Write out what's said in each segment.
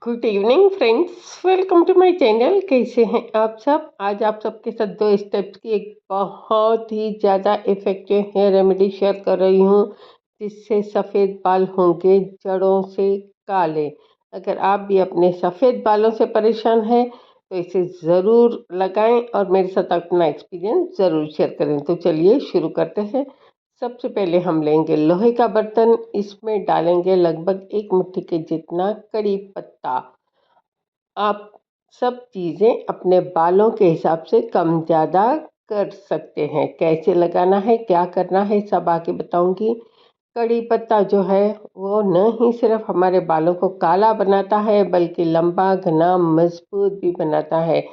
Good evening friends, welcome to my channel. कैसे हैं आप सब? आज आप सबके साथ 2 स्टेप्स की एक बहुत ही ज़्यादा इफ़ेक्टिव हेयर रेमेडी शेयर कर रही हूँ, जिससे सफ़ेद बाल होंगे जड़ों से काले। अगर आप भी अपने सफ़ेद बालों से परेशान हैं तो इसे ज़रूर लगाएं और मेरे साथ अपना एक्सपीरियंस ज़रूर शेयर करें। तो चलिए शुरू करते हैं। सबसे पहले हम लेंगे लोहे का बर्तन, इसमें डालेंगे लगभग 1 मुट्ठी के जितना कड़ी पत्ता। आप सब चीज़ें अपने बालों के हिसाब से कम ज़्यादा कर सकते हैं। कैसे लगाना है, क्या करना है, सब आगे बताऊंगी। कड़ी पत्ता जो है वो न ही सिर्फ हमारे बालों को काला बनाता है बल्कि लंबा घना मजबूत भी बनाता है।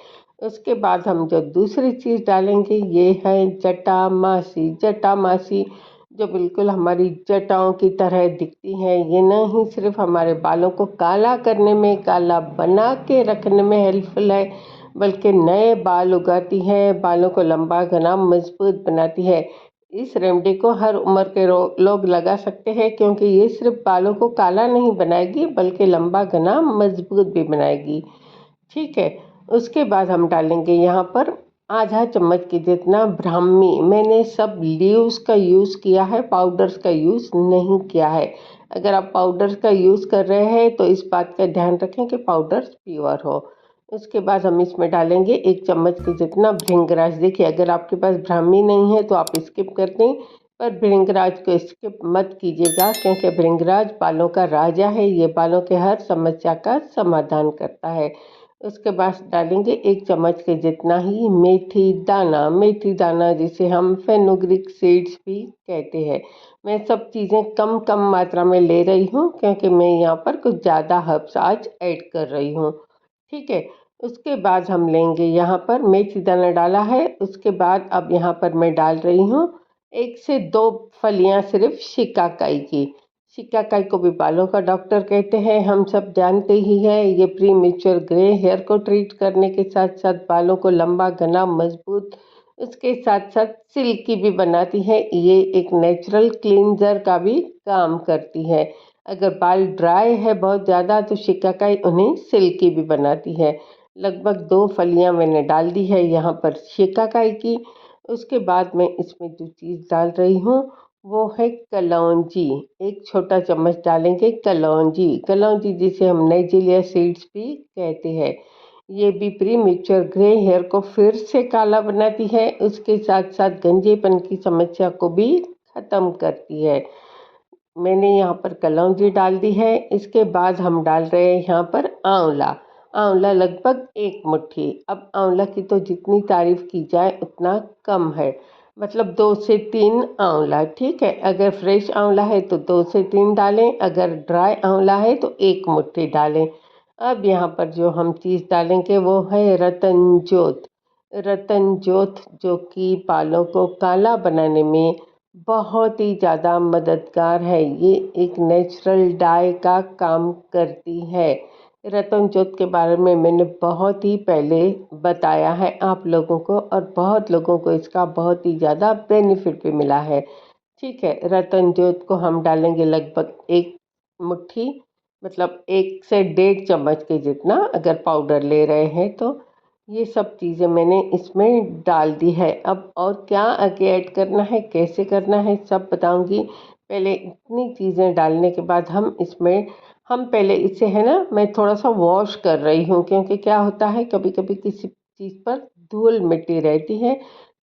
उसके बाद हम जो दूसरी चीज़ डालेंगे ये है जटामासी। जटामासी जो बिल्कुल हमारी जटाओं की तरह दिखती है, ये न ही सिर्फ हमारे बालों को काला करने में, काला बना के रखने में हेल्पफुल है, बल्कि नए बाल उगाती है, बालों को लंबा घना मजबूत बनाती है। इस रेमेडी को हर उम्र के लोग लगा सकते हैं, क्योंकि ये सिर्फ बालों को काला नहीं बनाएगी बल्कि लंबा घना मजबूत भी बनाएगी। ठीक है। उसके बाद हम डालेंगे यहाँ पर आधा चम्मच के जितना ब्राह्मी। मैंने सब लीव्स का यूज़ किया है, पाउडर्स का यूज़ नहीं किया है। अगर आप पाउडर्स का यूज़ कर रहे हैं तो इस बात का ध्यान रखें कि पाउडर्स प्योर हो। उसके बाद हम इसमें डालेंगे 1 चम्मच के जितना भृंगराज। देखिए, अगर आपके पास ब्राह्मी नहीं है तो आप स्किप कर दें, पर भृंगराज को स्किप मत कीजिएगा, क्योंकि भृंगराज बालों का राजा है। ये बालों के हर समस्या का समाधान करता है। उसके बाद डालेंगे 1 चम्मच के जितना ही मेथी दाना। मेथी दाना जिसे हम फेनुग्रीक सीड्स भी कहते हैं। मैं सब चीज़ें कम कम मात्रा में ले रही हूँ, क्योंकि मैं यहाँ पर कुछ ज़्यादा हर्ब्स आज ऐड कर रही हूँ। ठीक है। उसके बाद हम लेंगे, यहाँ पर मेथी दाना डाला है, उसके बाद अब यहाँ पर मैं डाल रही हूँ 1 से 2 फलियाँ सिर्फ शिकाकाई की। शिकाकाई को भी बालों का डॉक्टर कहते हैं, हम सब जानते ही हैं। ये प्री मेच्योर ग्रे हेयर को ट्रीट करने के साथ साथ बालों को लंबा घना मजबूत, उसके साथ साथ सिल्की भी बनाती है। ये एक नेचुरल क्लींजर का भी काम करती है। अगर बाल ड्राई है बहुत ज़्यादा तो शिकाकाई उन्हें सिल्की भी बनाती है। लगभग 2 फलियाँ मैंने डाल दी है यहाँ पर शिकाकाई की। उसके बाद मैं इसमें जो चीज़ डाल रही हूँ वो है कलौंजी। 1 छोटा चम्मच डालेंगे कलौंजी। कलौंजी जिसे हम नाइजीरिया सीड्स भी कहते हैं। ये भी प्री मेच्योर ग्रे हेयर को फिर से काला बनाती है, उसके साथ साथ गंजेपन की समस्या को भी ख़त्म करती है। मैंने यहाँ पर कलौंजी डाल दी है। इसके बाद हम डाल रहे हैं यहाँ पर आंवला। आंवला लगभग 1 मुट्ठी। अब आंवला की तो जितनी तारीफ की जाए उतना कम है, मतलब 2 से 3 आंवला। ठीक है। अगर फ्रेश आंवला है तो 2 से 3 डालें, अगर ड्राई आंवला है तो 1 मुट्ठी डालें। अब यहाँ पर जो हम चीज़ डालेंगे वो है रतन जोत। रतन जोत जो कि बालों को काला बनाने में बहुत ही ज़्यादा मददगार है। ये एक नेचुरल डाई का काम करती है। रतन जोत के बारे में मैंने बहुत ही पहले बताया है आप लोगों को, और बहुत लोगों को इसका बहुत ही ज़्यादा बेनिफिट भी मिला है। ठीक है। रतन जोत को हम डालेंगे लगभग 1 मुट्ठी, मतलब 1 से 1.5 चम्मच के जितना, अगर पाउडर ले रहे हैं तो। ये सब चीज़ें मैंने इसमें डाल दी है। अब और क्या आगे ऐड करना है, कैसे करना है, सब बताऊंगी। पहले इतनी चीज़ें डालने के बाद हम पहले इसे है ना, मैं थोड़ा सा वॉश कर रही हूँ, क्योंकि क्या होता है कभी कभी किसी चीज़ पर धूल मिट्टी रहती है,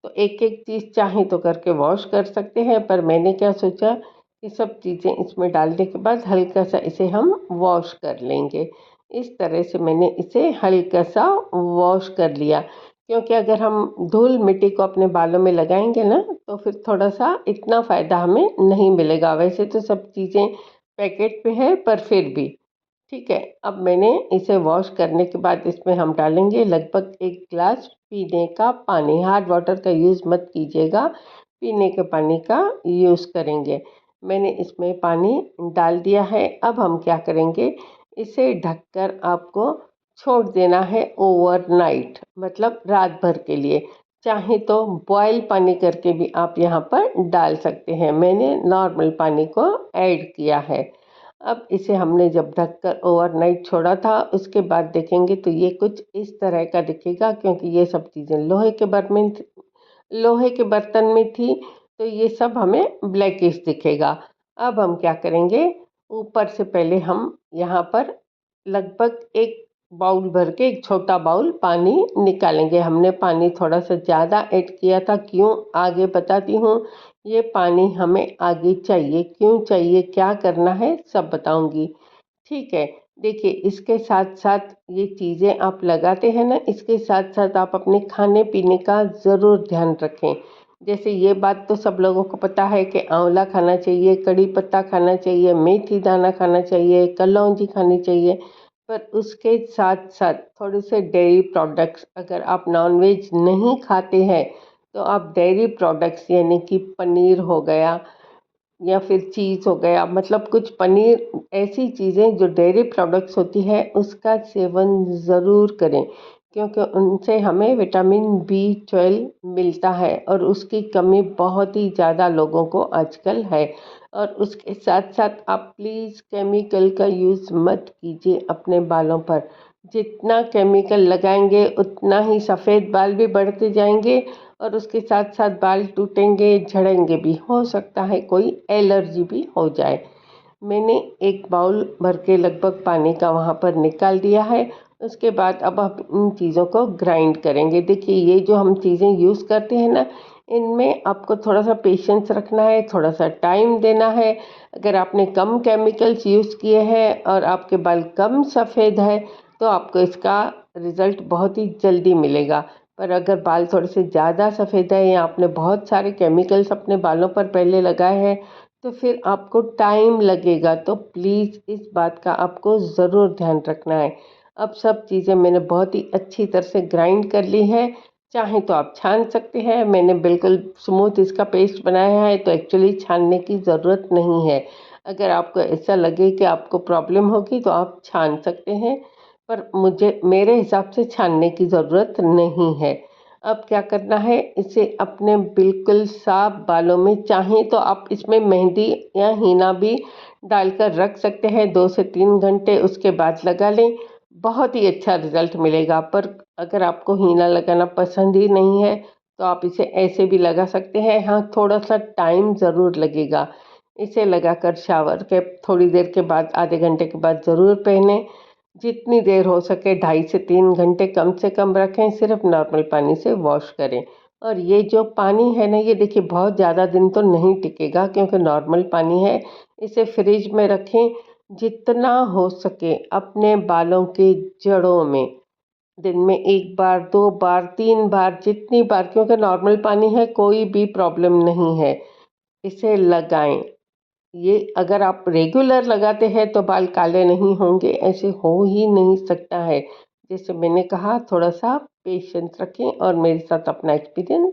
तो एक एक चीज़ चाहे तो करके वॉश कर सकते हैं। पर मैंने क्या सोचा कि सब चीज़ें इसमें डालने के बाद हल्का सा इसे हम वॉश कर लेंगे। इस तरह से मैंने इसे हल्का सा वॉश कर लिया, क्योंकि अगर हम धूल मिट्टी को अपने बालों में लगाएंगे ना तो फिर थोड़ा सा इतना फ़ायदा हमें नहीं मिलेगा। वैसे तो सब चीज़ें पैकेट पे है, पर फिर भी ठीक है। अब मैंने इसे वॉश करने के बाद इसमें हम डालेंगे लगभग 1 गिलास पीने का पानी। हार्ड वाटर का यूज़ मत कीजिएगा, पीने के पानी का यूज़ करेंगे। मैंने इसमें पानी डाल दिया है। अब हम क्या करेंगे, इसे ढककर आपको छोड़ देना है ओवरनाइट, मतलब रात भर के लिए। चाहे तो बॉयल पानी करके भी आप यहाँ पर डाल सकते हैं। मैंने नॉर्मल पानी को ऐड किया है। अब इसे हमने जब ढककर ओवरनाइट छोड़ा था, उसके बाद देखेंगे तो ये कुछ इस तरह का दिखेगा, क्योंकि ये सब चीज़ें लोहे के बर्तन में थी, तो ये सब हमें ब्लैकिश दिखेगा। अब हम क्या करेंगे, ऊपर से पहले हम यहाँ पर लगभग एक बाउल भर के, एक छोटा बाउल पानी निकालेंगे। हमने पानी थोड़ा सा ज़्यादा ऐड किया था, क्यों आगे बताती हूँ। ये पानी हमें आगे चाहिए, क्यों चाहिए, क्या करना है, सब बताऊंगी। ठीक है। देखिए, इसके साथ साथ ये चीज़ें आप लगाते हैं ना, इसके साथ साथ आप अपने खाने पीने का ज़रूर ध्यान रखें। जैसे ये बात तो सब लोगों को पता है कि आंवला खाना चाहिए, कड़ी पत्ता खाना चाहिए, मेथी दाना खाना चाहिए, कलौंजी खानी चाहिए। पर उसके साथ साथ थोड़े से डेयरी प्रोडक्ट्स, अगर आप नॉनवेज नहीं खाते हैं तो आप डेयरी प्रोडक्ट्स यानी कि पनीर हो गया या फिर चीज़ हो गया, मतलब कुछ पनीर, ऐसी चीज़ें जो डेयरी प्रोडक्ट्स होती है उसका सेवन ज़रूर करें, क्योंकि उनसे हमें विटामिन B12 मिलता है और उसकी कमी बहुत ही ज़्यादा लोगों को आजकल है। और उसके साथ साथ आप प्लीज़ केमिकल का यूज़ मत कीजिए अपने बालों पर। जितना केमिकल लगाएंगे उतना ही सफ़ेद बाल भी बढ़ते जाएंगे और उसके साथ साथ बाल टूटेंगे, झड़ेंगे भी, हो सकता है कोई एलर्जी भी हो जाए। मैंने एक बाउल भर के लगभग पानी का वहाँ पर निकाल दिया है। उसके बाद अब आप इन चीज़ों को ग्राइंड करेंगे। देखिए, ये जो हम चीज़ें यूज़ करते हैं ना, इनमें आपको थोड़ा सा पेशेंस रखना है, थोड़ा सा टाइम देना है। अगर आपने कम केमिकल्स यूज़ किए हैं और आपके बाल कम सफ़ेद है तो आपको इसका रिज़ल्ट बहुत ही जल्दी मिलेगा। पर अगर बाल थोड़े से ज़्यादा सफ़ेद है या आपने बहुत सारे केमिकल्स अपने बालों पर पहले लगाए हैं तो फिर आपको टाइम लगेगा। तो प्लीज़ इस बात का आपको ज़रूर ध्यान रखना है। अब सब चीज़ें मैंने बहुत ही अच्छी तरह से ग्राइंड कर ली है। चाहे तो आप छान सकते हैं, मैंने बिल्कुल स्मूथ इसका पेस्ट बनाया है, तो एक्चुअली छानने की ज़रूरत नहीं है। अगर आपको ऐसा लगे कि आपको प्रॉब्लम होगी तो आप छान सकते हैं, पर मेरे हिसाब से छानने की ज़रूरत नहीं है। अब क्या करना है, इसे अपने बिल्कुल साफ बालों में, चाहें तो आप इसमें मेहंदी या हीना भी डालकर रख सकते हैं, 2 से 3 घंटे उसके बाद लगा लें, बहुत ही अच्छा रिजल्ट मिलेगा। पर अगर आपको हीना लगाना पसंद ही नहीं है तो आप इसे ऐसे भी लगा सकते हैं। हाँ, थोड़ा सा टाइम ज़रूर लगेगा। इसे लगाकर शावर के थोड़ी देर के बाद, आधे घंटे के बाद ज़रूर पहनें। जितनी देर हो सके 2.5 से 3 घंटे कम से कम रखें, सिर्फ नॉर्मल पानी से वॉश करें। और ये जो पानी है ना, ये देखिए बहुत ज़्यादा दिन तो नहीं टिकेगा, क्योंकि नॉर्मल पानी है। इसे फ्रिज में रखें, जितना हो सके अपने बालों के जड़ों में, दिन में 1 बार, 2 बार, 3 बार, जितनी बार, क्योंकि नॉर्मल पानी है, कोई भी प्रॉब्लम नहीं है, इसे लगाएं। ये अगर आप रेगुलर लगाते हैं तो बाल काले नहीं होंगे, ऐसे हो ही नहीं सकता है। जैसे मैंने कहा, थोड़ा सा पेशेंस रखें और मेरे साथ अपना एक्सपीरियंस